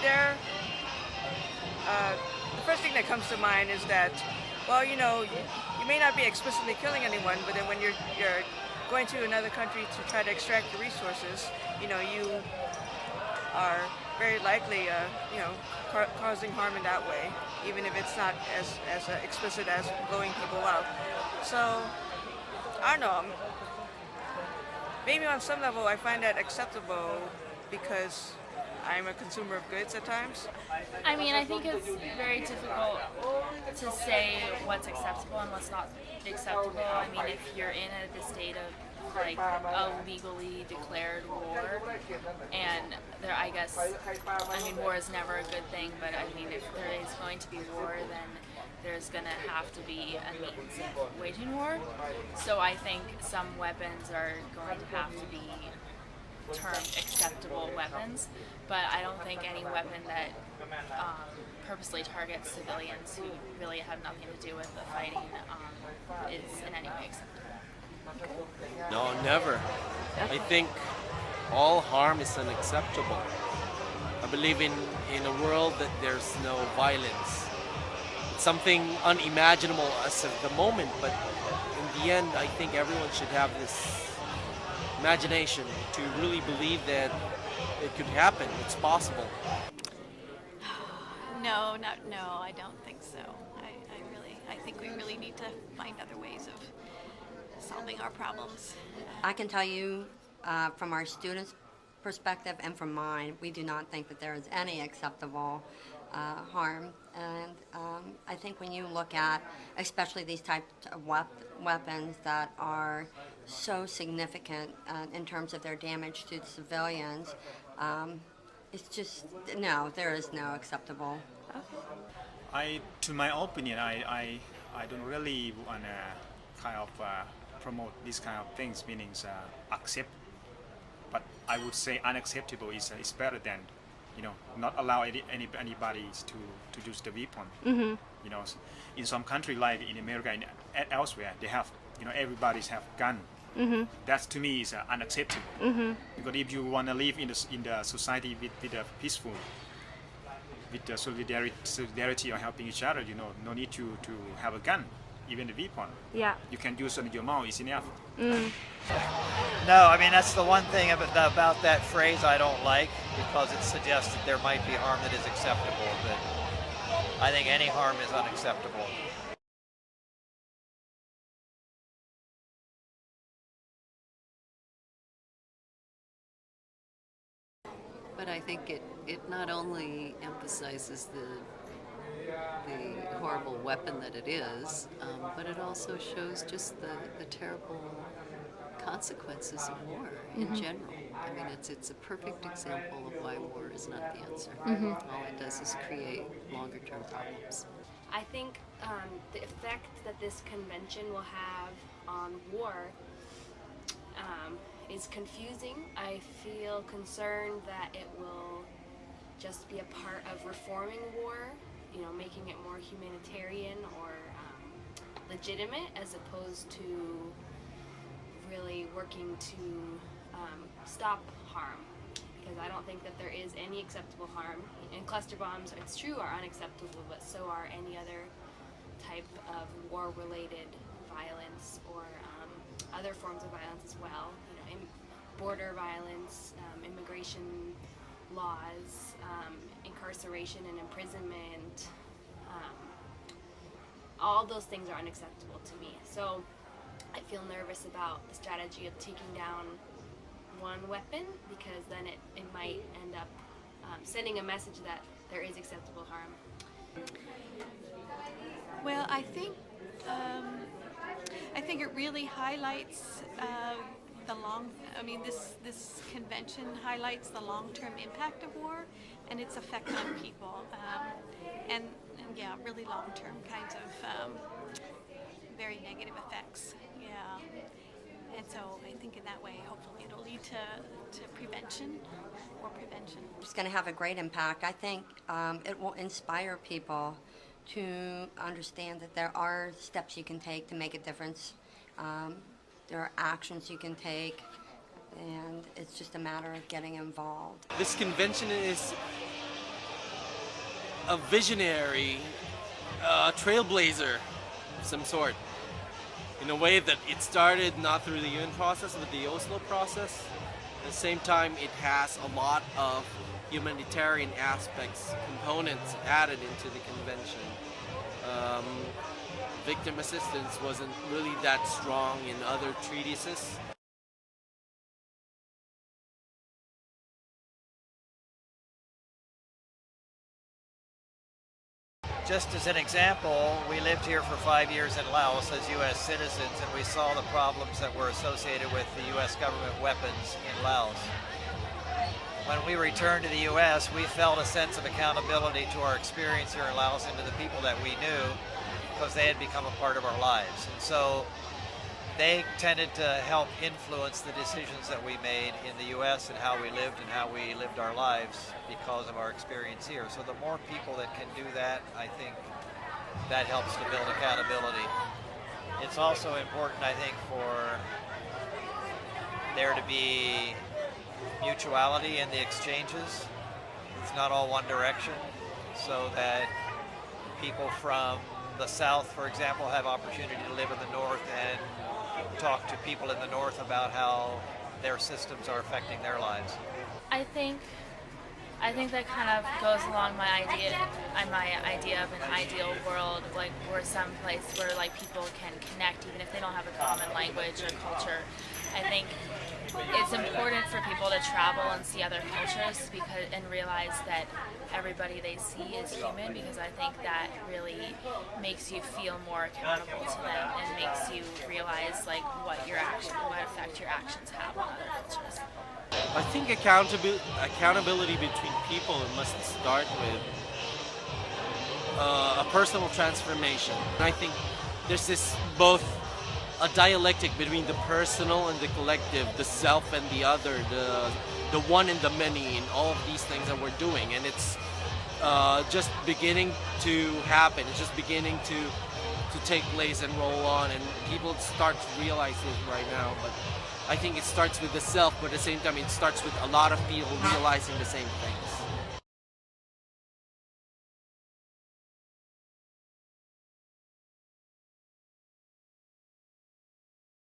there, the first thing that comes to mind is that, well, you may not be explicitly killing anyone, but then when you're going to another country to try to extract the resources, you are very likely, causing harm in that way, even if it's not as explicit as blowing people up. So, I don't know. Maybe on some level I find that acceptable because I'm a consumer of goods at times. I mean, I think it's very difficult to say what's acceptable and what's not acceptable. I mean, if you're in the state of like a legally declared war, and there, I guess, I mean, war is never a good thing, but I mean, if there is going to be war, then there's going to have to be a means of waging war. So I think some weapons are going to have to be termed acceptable weapons, but I don't think any weapon that purposely targets civilians who really have nothing to do with the fighting is in any way acceptable. No, never. I think all harm is unacceptable. I believe in a world that there's no violence. It's something unimaginable as of the moment, but in the end, I think everyone should have this imagination to really believe that it could happen. It's possible. No, I don't think so. I think we really need to find other ways of solving our problems. I can tell you from our students' perspective and from mine, we do not think that there is any acceptable harm. And I think when you look at especially these types of weapons that are so significant in terms of their damage to civilians, it's just, no, there is no acceptable. To my opinion, I don't really want to kind of promote these kind of things, meaning accept. But I would say unacceptable is better than, not allow anybody to use the weapon. Mm-hmm. In some country like in America and elsewhere, they have, everybody's have gun. Mm-hmm. That to me is unacceptable. Mm-hmm. Because if you want to live in the society with a peaceful, with the solidarity or helping each other, no need to have a gun, even the weapon. Yeah. You can use it in your mouth, it's enough. Mm. No, I mean, that's the one thing about that phrase I don't like, because it suggests that there might be harm that is acceptable, but I think any harm is unacceptable. But I think it not only emphasizes the horrible weapon that it is, but it also shows just the terrible consequences of war in general. I mean, it's a perfect example of why war is not the answer. All it does is create longer-term problems. I think the effect that this convention will have on war is confusing. I feel concerned that it will just be a part of reforming war, making it more humanitarian or legitimate, as opposed to really working to stop harm. Because I don't think that there is any acceptable harm. And cluster bombs, it's true, are unacceptable, but so are any other type of war-related violence or other forms of violence as well. Border violence, immigration laws, incarceration and imprisonment, all those things are unacceptable to me. So I feel nervous about the strategy of taking down one weapon, because then it might end up sending a message that there is acceptable harm. Well, I think it really highlights this convention highlights the long-term impact of war and its effect on people, and yeah, really long-term kinds of very negative effects. Yeah, and so I think in that way, hopefully, it'll lead to prevention. It's going to have a great impact. I think it will inspire people to understand that there are steps you can take to make a difference. There are actions you can take, and it's just a matter of getting involved. This convention is a visionary, trailblazer of some sort. In a way that it started not through the UN process, but the Oslo process. At the same time, it has a lot of humanitarian aspects, components added into the convention. Victim assistance wasn't really that strong in other treatises. Just as an example, we lived here for 5 years in Laos as U.S. citizens, and we saw the problems that were associated with the U.S. government weapons in Laos. When we returned to the U.S., we felt a sense of accountability to our experience here in Laos and to the people that we knew, because they had become a part of our lives. And so they tended to help influence the decisions that we made in the U.S. and how we lived and how we lived our lives because of our experience here. So the more people that can do that, I think that helps to build accountability. It's also important, I think, for there to be mutuality in the exchanges. It's not all one direction, so that people from the South, for example, have opportunity to live in the North and talk to people in the North about how their systems are affecting their lives. I think that kind of goes along my idea of an ideal world, like where some place where like people can connect even if they don't have a common language or culture. I think it's important for people to travel and see other cultures and realize that everybody they see is human, because I think that really makes you feel more accountable to them and makes you realize like what effect your actions have on other cultures. I think accountability between people must start with a personal transformation. And I think there's this both a dialectic between the personal and the collective, the self and the other, the one and the many in all of these things that we're doing. And it's just beginning to happen. It's just beginning to take place and roll on, and people start to realize this right now. But I think it starts with the self, but at the same time it starts with a lot of people realizing the same things.